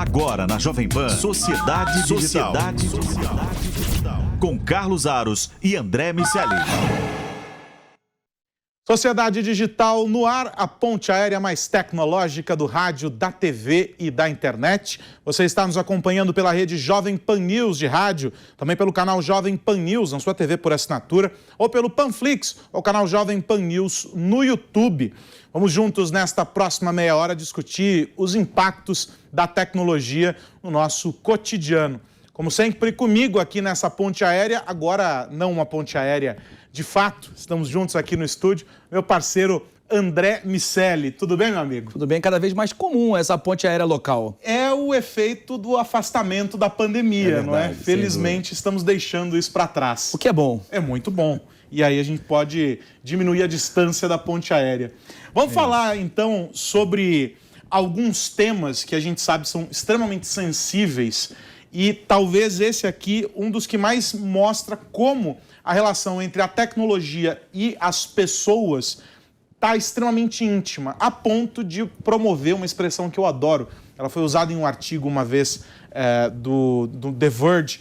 Agora na Jovem Pan, Sociedade Digital. Com Carlos Aros e André Miceli. Sociedade Digital no ar, a ponte aérea mais tecnológica do rádio, da TV e da internet. Você está nos acompanhando pela rede Jovem Pan News de rádio, também pelo canal Jovem Pan News na sua TV por assinatura, ou pelo Panflix, o canal Jovem Pan News no YouTube. Vamos juntos nesta próxima meia hora discutir os impactos da tecnologia no nosso cotidiano. Como sempre, comigo aqui nessa ponte aérea, agora não uma ponte aérea de fato, estamos juntos aqui no estúdio, meu parceiro André Miceli. Tudo bem, meu amigo? Tudo bem, cada vez mais comum essa ponte aérea local. É o efeito do afastamento da pandemia, não é? Felizmente estamos deixando isso para trás. O que é bom. É muito bom. E aí a gente pode diminuir a distância da ponte aérea. Vamos falar então sobre alguns temas que a gente sabe são extremamente sensíveis e talvez esse aqui um dos que mais mostra como a relação entre a tecnologia e as pessoas está extremamente íntima, a ponto de promover uma expressão que eu adoro. Ela foi usada em um artigo uma vez do The Verge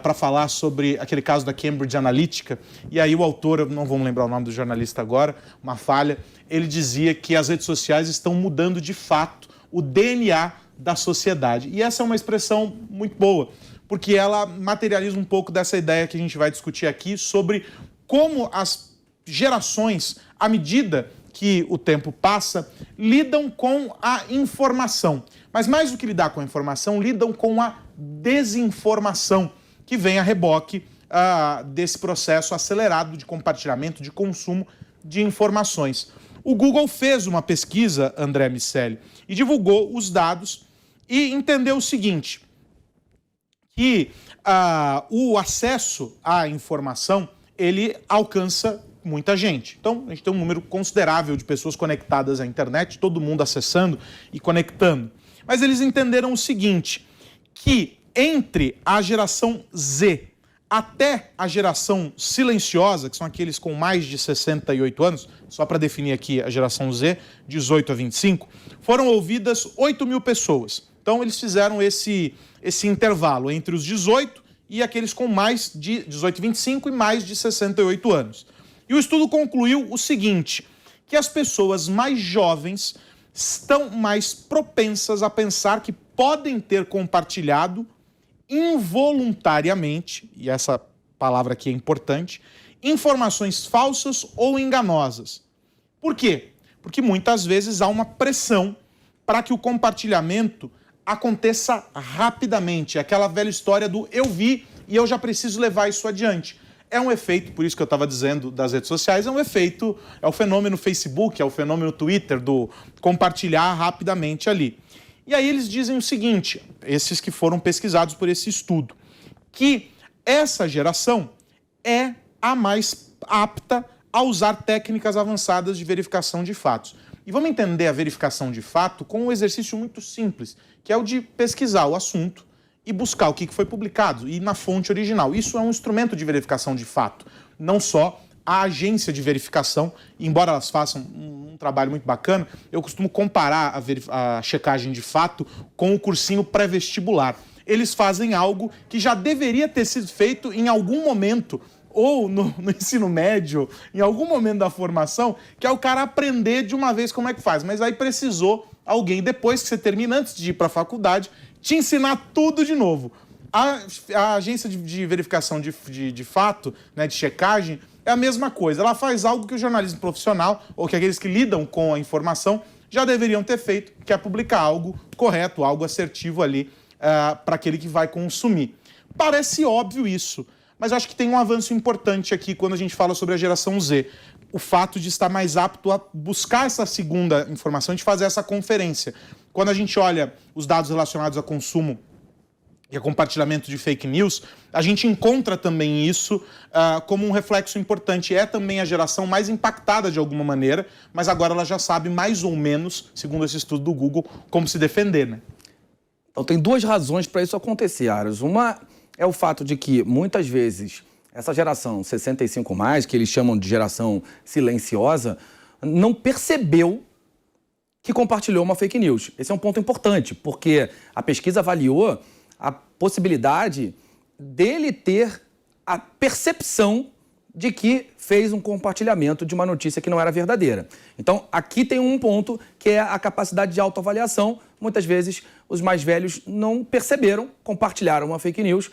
para falar sobre aquele caso da Cambridge Analytica. E aí o autor, eu não vou lembrar o nome do jornalista agora, uma falha, ele dizia que as redes sociais estão mudando de fato o DNA da sociedade. E essa é uma expressão muito boa, porque ela materializa um pouco dessa ideia que a gente vai discutir aqui sobre como as gerações, à medida que o tempo passa, lidam com a informação. Mas mais do que lidar com a informação, lidam com a desinformação, que vem a reboque desse processo acelerado de compartilhamento, de consumo de informações. O Google fez uma pesquisa, André Miceli, e divulgou os dados e entendeu o seguinte: que o acesso à informação, ele alcança muita gente. Então, a gente tem um número considerável de pessoas conectadas à internet, todo mundo acessando e conectando. Mas eles entenderam o seguinte, que entre a geração Z até a geração silenciosa, que são aqueles com mais de 68 anos, só para definir aqui a geração Z, 18 a 25, foram ouvidas 8 mil pessoas. Então, eles fizeram esse intervalo entre os 18 e aqueles com mais de 18 e 25 e mais de 68 anos. E o estudo concluiu o seguinte, que as pessoas mais jovens estão mais propensas a pensar que podem ter compartilhado involuntariamente, e essa palavra aqui é importante, informações falsas ou enganosas. Por quê? Porque muitas vezes há uma pressão para que o compartilhamento aconteça rapidamente. Aquela velha história do eu vi e eu já preciso levar isso adiante. É um efeito, por isso que eu estava dizendo das redes sociais, é o fenômeno Facebook, é o fenômeno Twitter do compartilhar rapidamente ali. E aí eles dizem o seguinte, esses que foram pesquisados por esse estudo, que essa geração é a mais apta a usar técnicas avançadas de verificação de fatos. E vamos entender a verificação de fato com um exercício muito simples, que é o de pesquisar o assunto e buscar o que foi publicado, e na fonte original. Isso é um instrumento de verificação de fato, não só a agência de verificação, embora elas façam um trabalho muito bacana, eu costumo comparar a checagem de fato com o cursinho pré-vestibular. Eles fazem algo que já deveria ter sido feito em algum momento, ou no ensino médio, em algum momento da formação, que é o cara aprender de uma vez como é que faz. Mas aí precisou alguém, depois que você termina, antes de ir para a faculdade, te ensinar tudo de novo. A agência de verificação de fato, né, de checagem, é a mesma coisa. Ela faz algo que o jornalismo profissional, ou que aqueles que lidam com a informação, já deveriam ter feito, que é publicar algo correto, algo assertivo ali para aquele que vai consumir. Parece óbvio isso, mas eu acho que tem um avanço importante aqui quando a gente fala sobre a geração Z. O fato de estar mais apto a buscar essa segunda informação, de fazer essa conferência. Quando a gente olha os dados relacionados a consumo e a compartilhamento de fake news, a gente encontra também isso como um reflexo importante. É também a geração mais impactada de alguma maneira, mas agora ela já sabe mais ou menos, segundo esse estudo do Google, como se defender, né? Então tem duas razões para isso acontecer, Aros. Uma é o fato de que, muitas vezes, essa geração 65+, que eles chamam de geração silenciosa, não percebeu que compartilhou uma fake news. Esse é um ponto importante, porque a pesquisa avaliou a possibilidade dele ter a percepção de que fez um compartilhamento de uma notícia que não era verdadeira. Então, aqui tem um ponto que é a capacidade de autoavaliação. Muitas vezes, os mais velhos não perceberam, compartilharam uma fake news,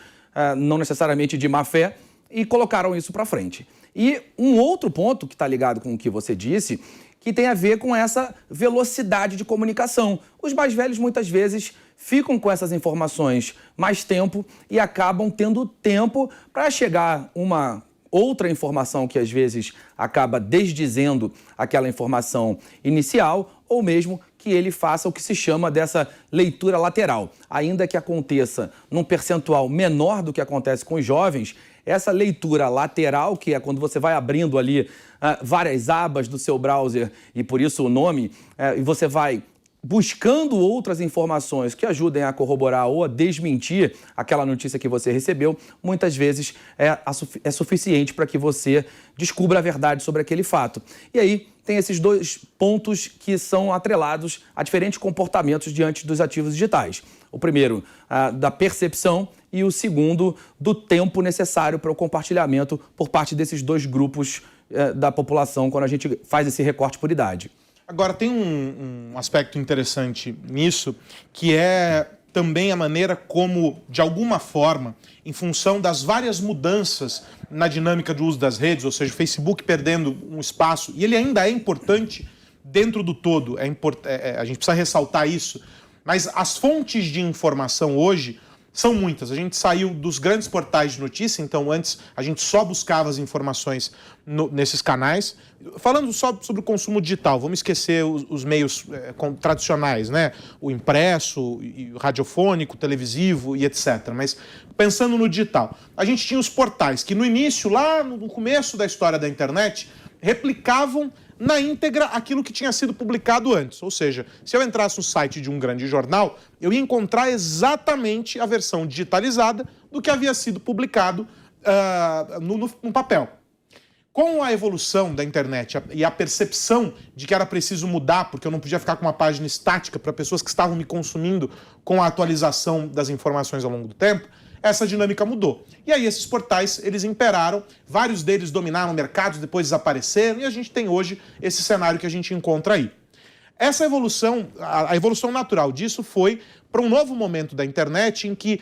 não necessariamente de má fé, e colocaram isso para frente. E um outro ponto que está ligado com o que você disse, que tem a ver com essa velocidade de comunicação. Os mais velhos, muitas vezes, ficam com essas informações mais tempo e acabam tendo tempo para chegar uma outra informação que às vezes acaba desdizendo aquela informação inicial, ou mesmo que ele faça o que se chama dessa leitura lateral. Ainda que aconteça num percentual menor do que acontece com os jovens, essa leitura lateral, que é quando você vai abrindo ali várias abas do seu browser, e por isso o nome, e você vai buscando outras informações que ajudem a corroborar ou a desmentir aquela notícia que você recebeu, muitas vezes é suficiente para que você descubra a verdade sobre aquele fato. E aí tem esses dois pontos que são atrelados a diferentes comportamentos diante dos ativos digitais. O primeiro, da percepção, e o segundo, do tempo necessário para o compartilhamento por parte desses dois grupos da população quando a gente faz esse recorte por idade. Agora, tem um aspecto interessante nisso, que é também a maneira como, de alguma forma, em função das várias mudanças na dinâmica de uso das redes, ou seja, o Facebook perdendo um espaço, e ele ainda é importante dentro do todo, a gente precisa ressaltar isso, mas as fontes de informação hoje são muitas. A gente saiu dos grandes portais de notícia, então antes a gente só buscava as informações nesses canais. Falando só sobre o consumo digital, vamos esquecer os meios tradicionais, né? O impresso, o radiofônico, o televisivo e etc. Mas pensando no digital, a gente tinha os portais que no início, lá no começo da história da internet, replicavam na íntegra aquilo que tinha sido publicado antes. Ou seja, se eu entrasse no site de um grande jornal, eu ia encontrar exatamente a versão digitalizada do que havia sido publicado no papel. Com a evolução da internet e a percepção de que era preciso mudar, porque eu não podia ficar com uma página estática para pessoas que estavam me consumindo com a atualização das informações ao longo do tempo, essa dinâmica mudou. E aí esses portais, eles imperaram, vários deles dominaram mercados, depois desapareceram, e a gente tem hoje esse cenário que a gente encontra aí. Essa evolução, a evolução natural disso foi para um novo momento da internet em que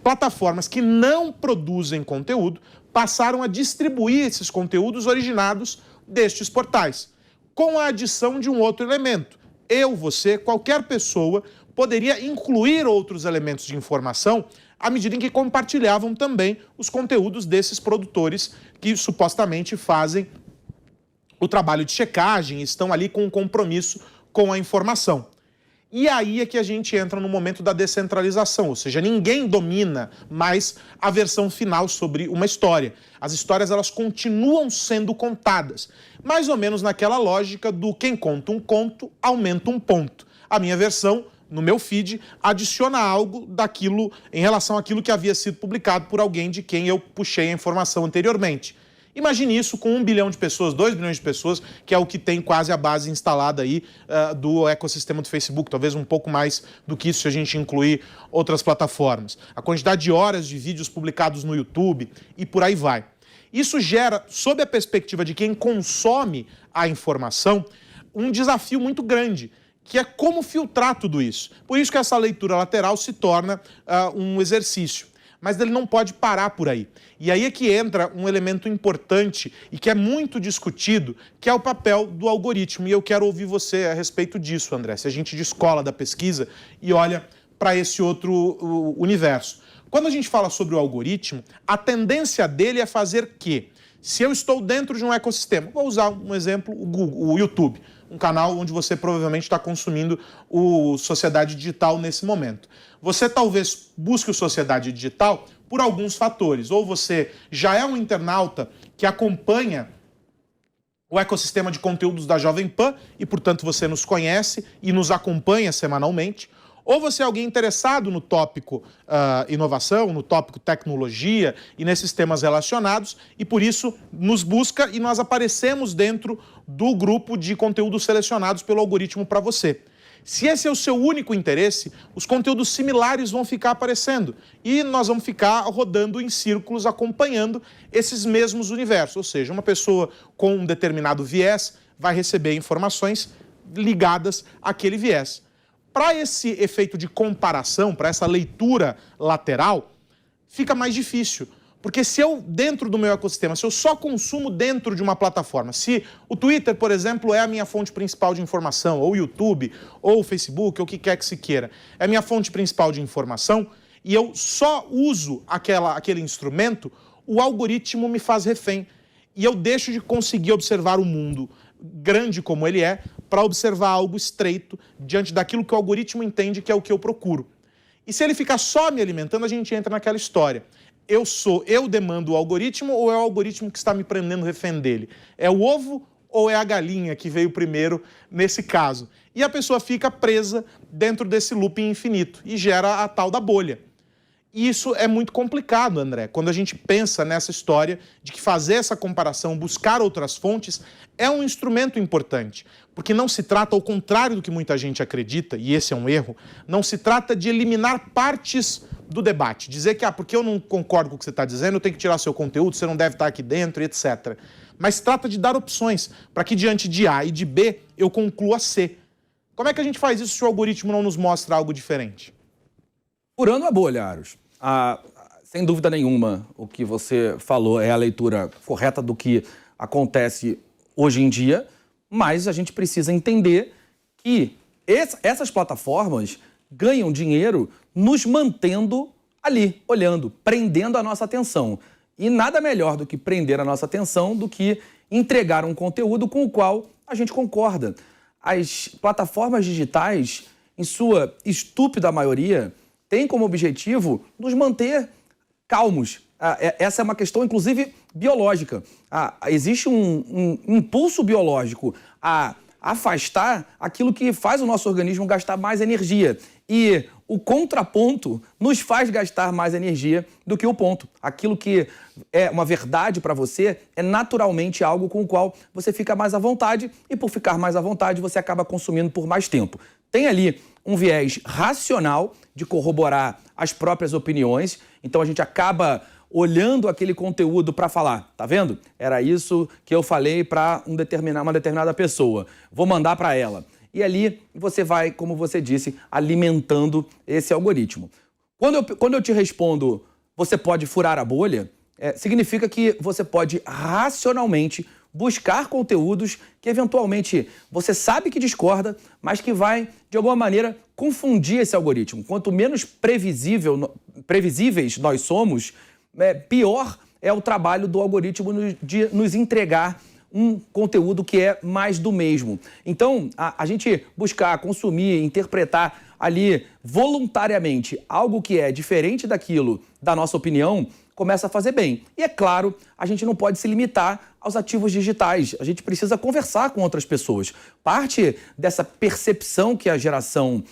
plataformas que não produzem conteúdo passaram a distribuir esses conteúdos originados destes portais, com a adição de um outro elemento. Eu, você, qualquer pessoa poderia incluir outros elementos de informação à medida em que compartilhavam também os conteúdos desses produtores que supostamente fazem o trabalho de checagem, estão ali com um compromisso com a informação. E aí é que a gente entra no momento da descentralização, ou seja, ninguém domina mais a versão final sobre uma história. As histórias, elas continuam sendo contadas, mais ou menos naquela lógica do quem conta um conto aumenta um ponto. A minha versão, no meu feed, adiciona algo daquilo em relação àquilo que havia sido publicado por alguém de quem eu puxei a informação anteriormente. Imagine isso com 1 bilhão de pessoas, 2 bilhões de pessoas, que é o que tem quase a base instalada aí do ecossistema do Facebook, talvez um pouco mais do que isso se a gente incluir outras plataformas. A quantidade de horas de vídeos publicados no YouTube e por aí vai. Isso gera, sob a perspectiva de quem consome a informação, um desafio muito grande, que é como filtrar tudo isso. Por isso que essa leitura lateral se torna um exercício. Mas ele não pode parar por aí. E aí é que entra um elemento importante e que é muito discutido, que é o papel do algoritmo. E eu quero ouvir você a respeito disso, André. Se a gente descola da pesquisa e olha para esse outro universo. Quando a gente fala sobre o algoritmo, a tendência dele é fazer quê? Se eu estou dentro de um ecossistema, vou usar um exemplo, o YouTube, um canal onde você provavelmente está consumindo o Sociedade Digital nesse momento. Você talvez busque o Sociedade Digital por alguns fatores. Ou você já é um internauta que acompanha o ecossistema de conteúdos da Jovem Pan e, portanto, você nos conhece e nos acompanha semanalmente. Ou você é alguém interessado no tópico inovação, no tópico tecnologia e nesses temas relacionados, e por isso nos busca e nós aparecemos dentro do grupo de conteúdos selecionados pelo algoritmo para você. Se esse é o seu único interesse, os conteúdos similares vão ficar aparecendo e nós vamos ficar rodando em círculos acompanhando esses mesmos universos. Ou seja, uma pessoa com um determinado viés vai receber informações ligadas àquele viés. Para esse efeito de comparação, para essa leitura lateral, fica mais difícil. Porque se eu, dentro do meu ecossistema, se eu só consumo dentro de uma plataforma, se o Twitter, por exemplo, é a minha fonte principal de informação, ou o YouTube, ou o Facebook, ou o que quer que se queira, é a minha fonte principal de informação, e eu só uso aquele instrumento, o algoritmo me faz refém. E eu deixo de conseguir observar o mundo grande como ele é, para observar algo estreito diante daquilo que o algoritmo entende que é o que eu procuro. E se ele ficar só me alimentando, a gente entra naquela história. Eu demando o algoritmo ou é o algoritmo que está me prendendo refém dele? É o ovo ou é a galinha que veio primeiro nesse caso? E a pessoa fica presa dentro desse looping infinito e gera a tal da bolha. E isso é muito complicado, André, quando a gente pensa nessa história de que fazer essa comparação, buscar outras fontes, é um instrumento importante. Porque não se trata, ao contrário do que muita gente acredita, e esse é um erro, não se trata de eliminar partes do debate. Dizer que, porque eu não concordo com o que você está dizendo, eu tenho que tirar seu conteúdo, você não deve estar aqui dentro, etc. Mas trata de dar opções para que diante de A e de B eu conclua C. Como é que a gente faz isso se o algoritmo não nos mostra algo diferente? Furando a bolha, Aros. Sem dúvida nenhuma, o que você falou é a leitura correta do que acontece hoje em dia, mas a gente precisa entender que essas plataformas ganham dinheiro nos mantendo ali, olhando, prendendo a nossa atenção. E nada melhor do que prender a nossa atenção do que entregar um conteúdo com o qual a gente concorda. As plataformas digitais, em sua estúpida maioria, têm como objetivo nos manter calmos. Essa é uma questão, inclusive, biológica. Existe um impulso biológico a afastar aquilo que faz o nosso organismo gastar mais energia. E o contraponto nos faz gastar mais energia do que o ponto. Aquilo que é uma verdade para você é naturalmente algo com o qual você fica mais à vontade e, por ficar mais à vontade, você acaba consumindo por mais tempo. Tem ali um viés racional de corroborar as próprias opiniões, então a gente acaba olhando aquele conteúdo para falar, tá vendo? Era isso que eu falei para uma determinada pessoa, vou mandar para ela. E ali você vai, como você disse, alimentando esse algoritmo. Quando eu te respondo, você pode furar a bolha, significa que você pode racionalmente buscar conteúdos que eventualmente você sabe que discorda, mas que vai, de alguma maneira, confundir esse algoritmo. Quanto menos previsíveis nós somos, pior é o trabalho do algoritmo de nos entregar um conteúdo que é mais do mesmo. Então, a gente buscar, consumir, interpretar ali voluntariamente algo que é diferente daquilo da nossa opinião, começa a fazer bem. E é claro, a gente não pode se limitar aos ativos digitais. A gente precisa conversar com outras pessoas. Parte dessa percepção que a geração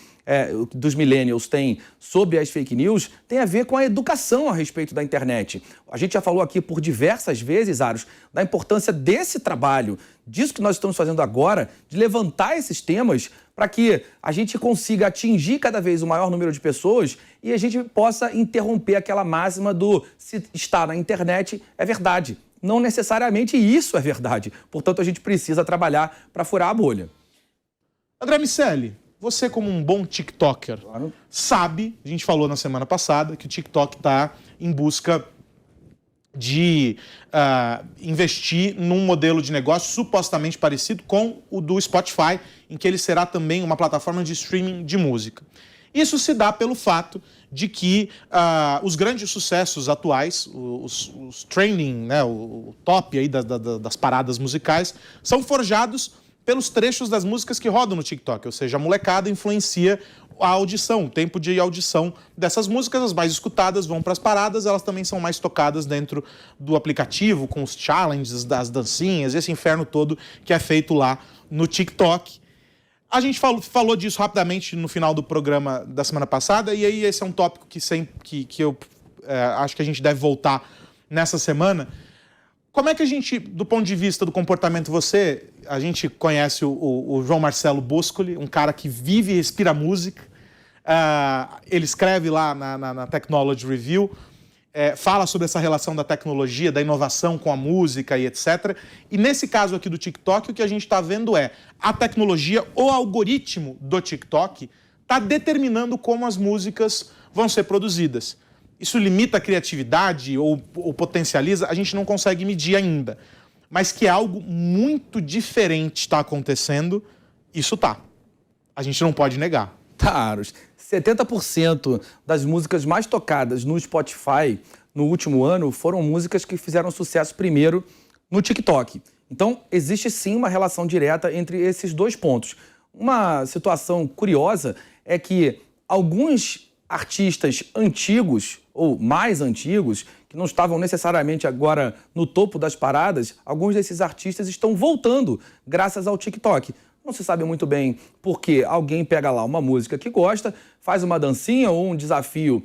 dos millennials tem sobre as fake news tem a ver com a educação a respeito da internet. A gente já falou aqui por diversas vezes, Aros, da importância desse trabalho, disso que nós estamos fazendo agora, de levantar esses temas para que a gente consiga atingir cada vez o maior número de pessoas e a gente possa interromper aquela máxima do se está na internet é verdade. Não necessariamente isso é verdade. Portanto, a gente precisa trabalhar para furar a bolha. André Miceli, você como um bom TikToker, sabe, a gente falou na semana passada, que o TikTok está em busca de investir num modelo de negócio supostamente parecido com o do Spotify, em que ele será também uma plataforma de streaming de música. Isso se dá pelo fato de que os grandes sucessos atuais, os trending, né, o top aí das paradas musicais, são forjados pelos trechos das músicas que rodam no TikTok, ou seja, a molecada influencia a audição, o tempo de audição dessas músicas, as mais escutadas vão para as paradas, elas também são mais tocadas dentro do aplicativo, com os challenges, das dancinhas, esse inferno todo que é feito lá no TikTok. A gente falou disso rapidamente no final do programa da semana passada, e aí esse é um tópico que eu acho que a gente deve voltar nessa semana. Como é que a gente, do ponto de vista do comportamento, a gente conhece o João Marcelo Boscoli, um cara que vive e respira música. Ele escreve lá na Technology Review, fala sobre essa relação da tecnologia, da inovação com a música e etc. E nesse caso aqui do TikTok, o que a gente está vendo é a tecnologia, o algoritmo do TikTok está determinando como as músicas vão ser produzidas. Isso limita a criatividade ou potencializa? A gente não consegue medir ainda. Mas que algo muito diferente está acontecendo, isso tá. A gente não pode negar. Taros, 70% das músicas mais tocadas no Spotify no último ano foram músicas que fizeram sucesso primeiro no TikTok. Então, existe sim uma relação direta entre esses dois pontos. Uma situação curiosa é que alguns artistas antigos, ou mais antigos, que não estavam necessariamente agora no topo das paradas, alguns desses artistas estão voltando graças ao TikTok. Não se sabe muito bem porque alguém pega lá uma música que gosta, faz uma dancinha ou um desafio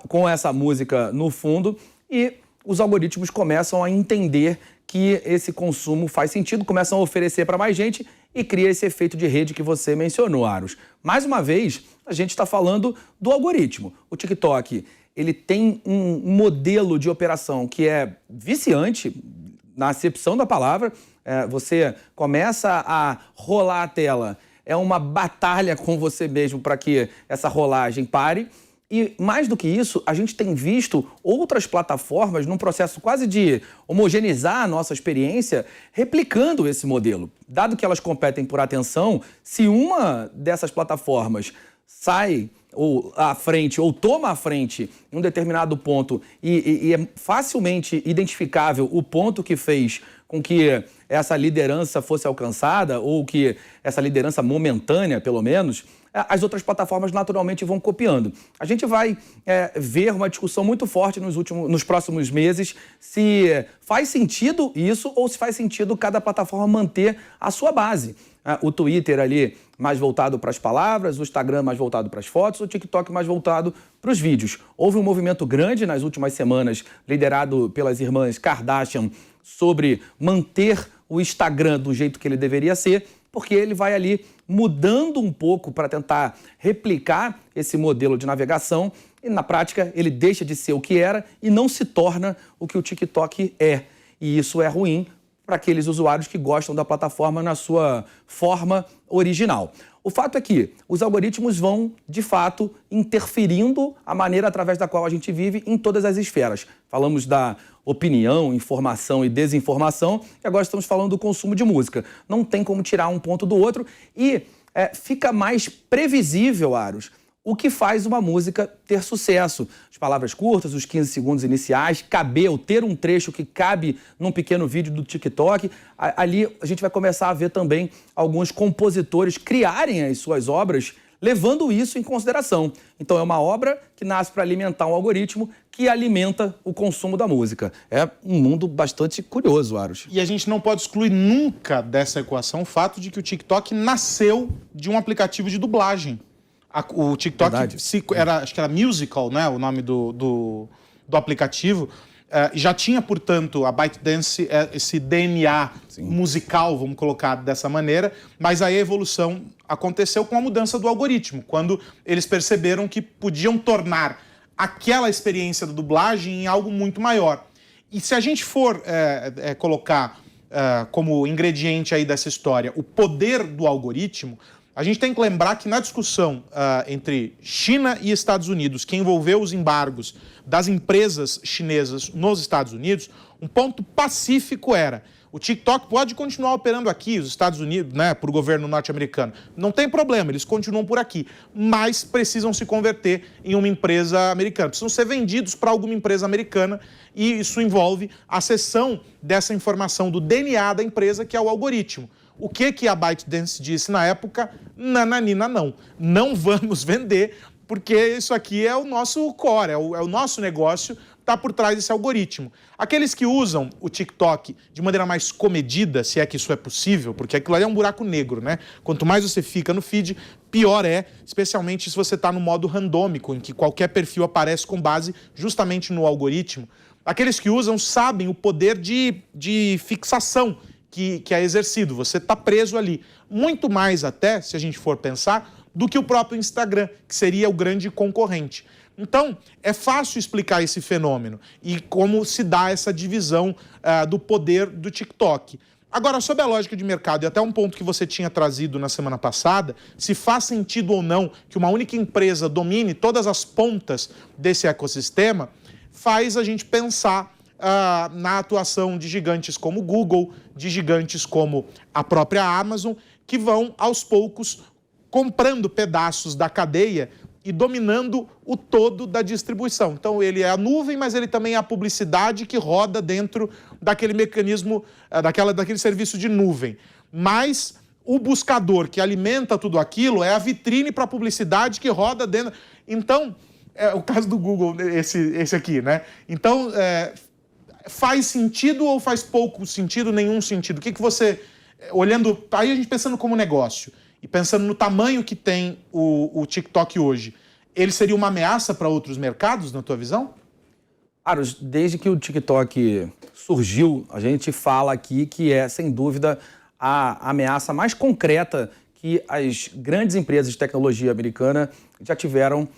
com essa música no fundo e os algoritmos começam a entender que esse consumo faz sentido, começam a oferecer para mais gente e cria esse efeito de rede que você mencionou, Aros. Mais uma vez, a gente está falando do algoritmo. O TikTok, ele tem um modelo de operação que é viciante, na acepção da palavra. Você começa a rolar a tela, é uma batalha com você mesmo para que essa rolagem pare. E mais do que isso, a gente tem visto outras plataformas num processo quase de homogeneizar a nossa experiência, replicando esse modelo. Dado que elas competem por atenção, se uma dessas plataformas sai ou à frente, ou toma à frente em um determinado ponto e é facilmente identificável o ponto que fez com que essa liderança fosse alcançada, ou que essa liderança momentânea, pelo menos, as outras plataformas naturalmente vão copiando. A gente vai ver uma discussão muito forte nos próximos meses se faz sentido isso ou se faz sentido cada plataforma manter a sua base. O Twitter ali mais voltado para as palavras, o Instagram mais voltado para as fotos, o TikTok mais voltado para os vídeos. Houve um movimento grande nas últimas semanas, liderado pelas irmãs Kardashian, sobre manter o Instagram do jeito que ele deveria ser, porque ele vai ali mudando um pouco para tentar replicar esse modelo de navegação e, na prática, ele deixa de ser o que era e não se torna o que o TikTok é. E isso é ruim para aqueles usuários que gostam da plataforma na sua forma original. O fato é que os algoritmos vão, de fato, interferindo a maneira através da qual a gente vive em todas as esferas. Falamos da opinião, informação e desinformação, e agora estamos falando do consumo de música. Não tem como tirar um ponto do outro e fica mais previsível, Aros, o que faz uma música ter sucesso. As palavras curtas, os 15 segundos iniciais, ter um trecho que cabe num pequeno vídeo do TikTok. Ali a gente vai começar a ver também alguns compositores criarem as suas obras levando isso em consideração. Então é uma obra que nasce para alimentar um algoritmo que alimenta o consumo da música. É um mundo bastante curioso, Aros. E a gente não pode excluir nunca dessa equação o fato de que o TikTok nasceu de um aplicativo de dublagem. O TikTok acho que era Musical, né, o nome do aplicativo. Já tinha, portanto, a ByteDance, esse DNA musical, vamos colocar dessa maneira, mas aí a evolução aconteceu com a mudança do algoritmo, quando eles perceberam que podiam tornar aquela experiência da dublagem em algo muito maior. E se a gente for colocar como ingrediente aí dessa história o poder do algoritmo, a gente tem que lembrar que na discussão entre China e Estados Unidos, que envolveu os embargos das empresas chinesas nos Estados Unidos, um ponto pacífico era: o TikTok pode continuar operando aqui, os Estados Unidos, né, para o governo norte-americano. Não tem problema, eles continuam por aqui, mas precisam se converter em uma empresa americana. Precisam ser vendidos para alguma empresa americana e isso envolve a cessão dessa informação do DNA da empresa, que é o algoritmo. O que a ByteDance disse na época? Nananina, não. Não vamos vender, porque isso aqui é o nosso core, é o nosso negócio, está por trás desse algoritmo. Aqueles que usam o TikTok de maneira mais comedida, se é que isso é possível, porque aquilo ali é um buraco negro, né? Quanto mais você fica no feed, pior é, especialmente se você está no modo randômico, em que qualquer perfil aparece com base justamente no algoritmo. Aqueles que usam sabem o poder de fixação que é exercido. Você está preso ali. Muito mais até, se a gente for pensar, do que o próprio Instagram, que seria o grande concorrente. Então, é fácil explicar esse fenômeno e como se dá essa divisão do poder do TikTok. Agora, sobre a lógica de mercado, e até um ponto que você tinha trazido na semana passada, se faz sentido ou não que uma única empresa domine todas as pontas desse ecossistema, faz a gente pensar na atuação de gigantes como o Google, de gigantes como a própria Amazon, que vão, aos poucos, comprando pedaços da cadeia e dominando o todo da distribuição. Então, ele é a nuvem, mas ele também é a publicidade que roda dentro daquele mecanismo, daquele serviço de nuvem. Mas o buscador que alimenta tudo aquilo é a vitrine para a publicidade que roda dentro. Então, é o caso do Google, esse aqui, né? Então, faz sentido ou faz pouco sentido, nenhum sentido? O que você, olhando, aí a gente pensando como negócio, e pensando no tamanho que tem o TikTok hoje, ele seria uma ameaça para outros mercados, na tua visão? Aros, desde que o TikTok surgiu, a gente fala aqui que é, sem dúvida, a ameaça mais concreta que as grandes empresas de tecnologia americana já tiveram,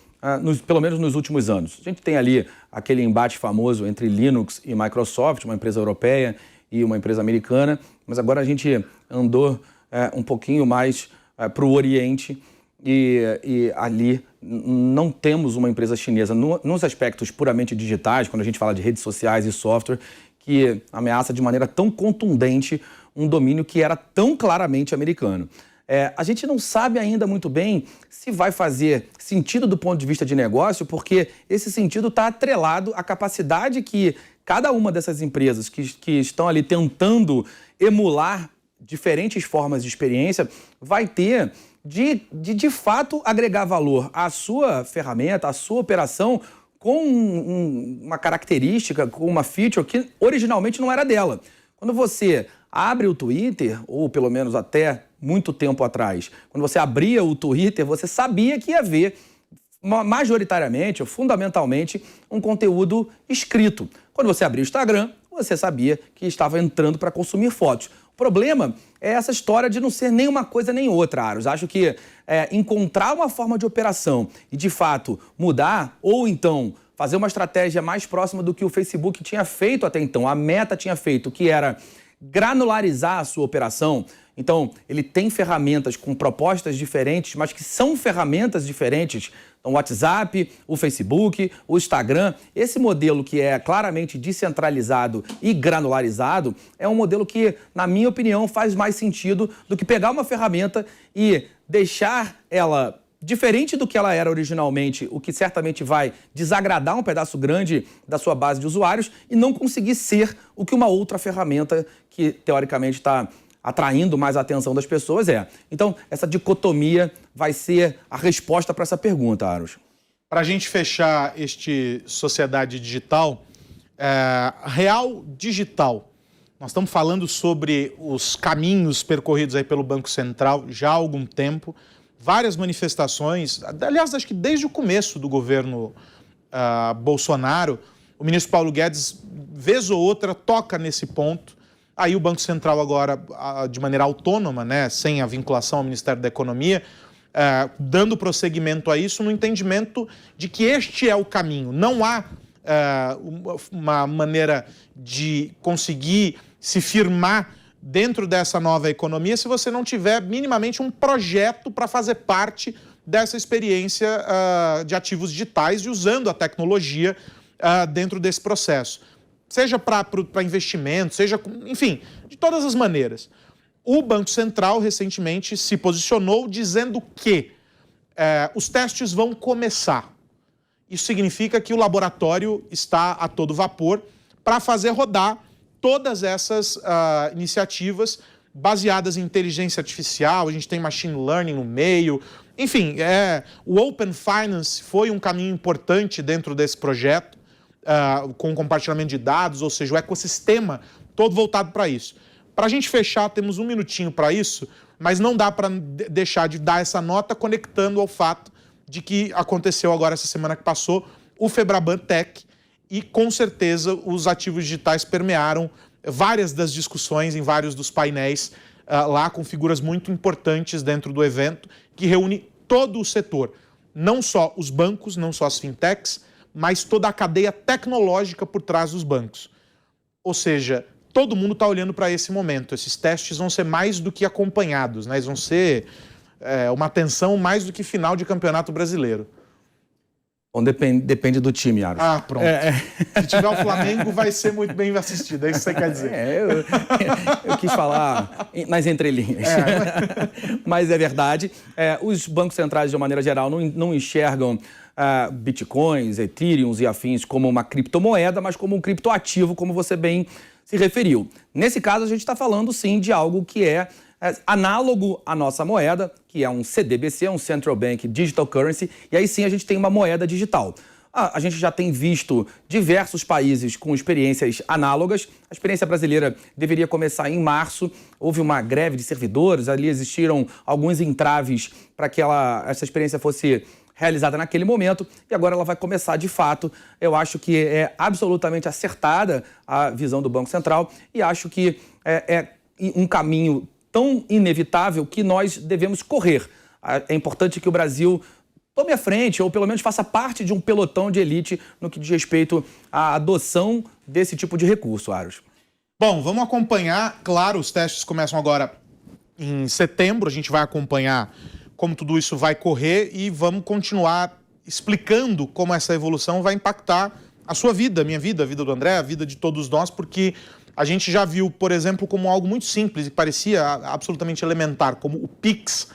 pelo menos nos últimos anos. A gente tem ali aquele embate famoso entre Linux e Microsoft, uma empresa europeia e uma empresa americana, mas agora a gente andou um pouquinho mais para o Oriente e ali não temos uma empresa chinesa nos aspectos puramente digitais, quando a gente fala de redes sociais e software, que ameaça de maneira tão contundente um domínio que era tão claramente americano. A gente não sabe ainda muito bem se vai fazer sentido do ponto de vista de negócio, porque esse sentido está atrelado à capacidade que cada uma dessas empresas que estão ali tentando emular diferentes formas de experiência vai ter de fato agregar valor à sua ferramenta, à sua operação, com uma característica, com uma feature que originalmente não era dela. Quando você abre o Twitter, ou pelo menos até muito tempo atrás, quando você abria o Twitter, você sabia que ia ver majoritariamente ou fundamentalmente um conteúdo escrito. Quando você abria o Instagram, você sabia que estava entrando para consumir fotos. O problema é essa história de não ser nem uma coisa nem outra, Aros. Acho que encontrar uma forma de operação e, de fato, mudar ou então fazer uma estratégia mais próxima do que o Facebook tinha feito até então, a Meta tinha feito, que era granularizar a sua operação. Então, ele tem ferramentas com propostas diferentes, mas que são ferramentas diferentes. Então, o WhatsApp, o Facebook, o Instagram, esse modelo que é claramente descentralizado e granularizado é um modelo que, na minha opinião, faz mais sentido do que pegar uma ferramenta e deixar ela diferente do que ela era originalmente, o que certamente vai desagradar um pedaço grande da sua base de usuários e não conseguir ser o que uma outra ferramenta que, teoricamente, está atraindo mais a atenção das pessoas é. Então, essa dicotomia vai ser a resposta para essa pergunta, Aros. Para a gente fechar este Sociedade Digital, Real Digital, nós estamos falando sobre os caminhos percorridos aí pelo Banco Central já há algum tempo, várias manifestações, aliás, acho que desde o começo do governo Bolsonaro, o ministro Paulo Guedes, vez ou outra, toca nesse ponto. Aí o Banco Central agora, de maneira autônoma, né, sem a vinculação ao Ministério da Economia, dando prosseguimento a isso no entendimento de que este é o caminho. Não há uma maneira de conseguir se firmar dentro dessa nova economia se você não tiver minimamente um projeto para fazer parte dessa experiência de ativos digitais e usando a tecnologia dentro desse processo. Seja para investimento, seja, enfim, de todas as maneiras. O Banco Central recentemente se posicionou dizendo que os testes vão começar. Isso significa que o laboratório está a todo vapor para fazer rodar todas essas iniciativas baseadas em inteligência artificial, a gente tem machine learning no meio, enfim, o Open Finance foi um caminho importante dentro desse projeto, com compartilhamento de dados, ou seja, o ecossistema todo voltado para isso. Para a gente fechar, temos um minutinho para isso, mas não dá para deixar de dar essa nota conectando ao fato de que aconteceu agora essa semana que passou o Febraban Tech e, com certeza, os ativos digitais permearam várias das discussões em vários dos painéis lá, com figuras muito importantes dentro do evento, que reúne todo o setor, não só os bancos, não só as fintechs, mas toda a cadeia tecnológica por trás dos bancos. Ou seja, todo mundo está olhando para esse momento. Esses testes vão ser mais do que acompanhados, né? Eles vão ser uma atenção mais do que final de campeonato brasileiro. Bom, depende do time, Aros. Ah, pronto. Se tiver o Flamengo, vai ser muito bem assistido. É isso que você quer dizer. Eu quis falar nas entrelinhas. Mas é verdade. Os bancos centrais, de uma maneira geral, não enxergam bitcoins, ethereums e afins como uma criptomoeda, mas como um criptoativo, como você bem se referiu. Nesse caso, a gente está falando, sim, de algo que é análogo à nossa moeda, que é um CDBC, um Central Bank Digital Currency, e aí sim a gente tem uma moeda digital. A gente já tem visto diversos países com experiências análogas. A experiência brasileira deveria começar em março. Houve uma greve de servidores, ali existiram alguns entraves para que essa experiência fosse realizada naquele momento, e agora ela vai começar de fato. Eu acho que é absolutamente acertada a visão do Banco Central e acho que é um caminho tão inevitável que nós devemos correr. É importante que o Brasil tome a frente, ou pelo menos faça parte de um pelotão de elite no que diz respeito à adoção desse tipo de recurso, Aros. Bom, vamos acompanhar. Claro, os testes começam agora em setembro, a gente vai acompanhar como tudo isso vai correr e vamos continuar explicando como essa evolução vai impactar a sua vida, a minha vida, a vida do André, a vida de todos nós, porque a gente já viu, por exemplo, como algo muito simples e que parecia absolutamente elementar, como o Pix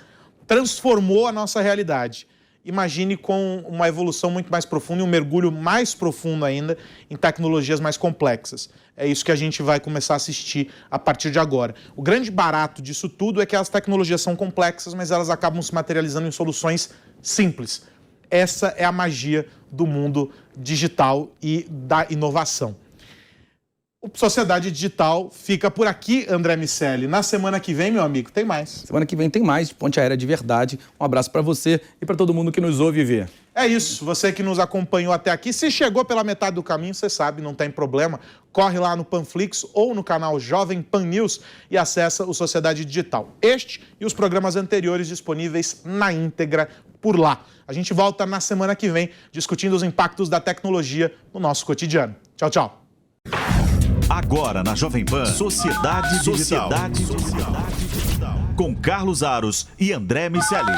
transformou a nossa realidade. Imagine com uma evolução muito mais profunda e um mergulho mais profundo ainda em tecnologias mais complexas. É isso que a gente vai começar a assistir a partir de agora. O grande barato disso tudo é que as tecnologias são complexas, mas elas acabam se materializando em soluções simples. Essa é a magia do mundo digital e da inovação. O Sociedade Digital fica por aqui, André Miceli. Na semana que vem, meu amigo, tem mais. Semana que vem tem mais Ponte Aérea de Verdade. Um abraço para você e para todo mundo que nos ouve e vê. É isso, você que nos acompanhou até aqui. Se chegou pela metade do caminho, você sabe, não tem problema. Corre lá no Panflix ou no canal Jovem Pan News e acessa o Sociedade Digital. Este e os programas anteriores disponíveis na íntegra por lá. A gente volta na semana que vem discutindo os impactos da tecnologia no nosso cotidiano. Tchau, tchau. Agora na Jovem Pan, Sociedade Digital. Com Carlos Aros e André Miceli.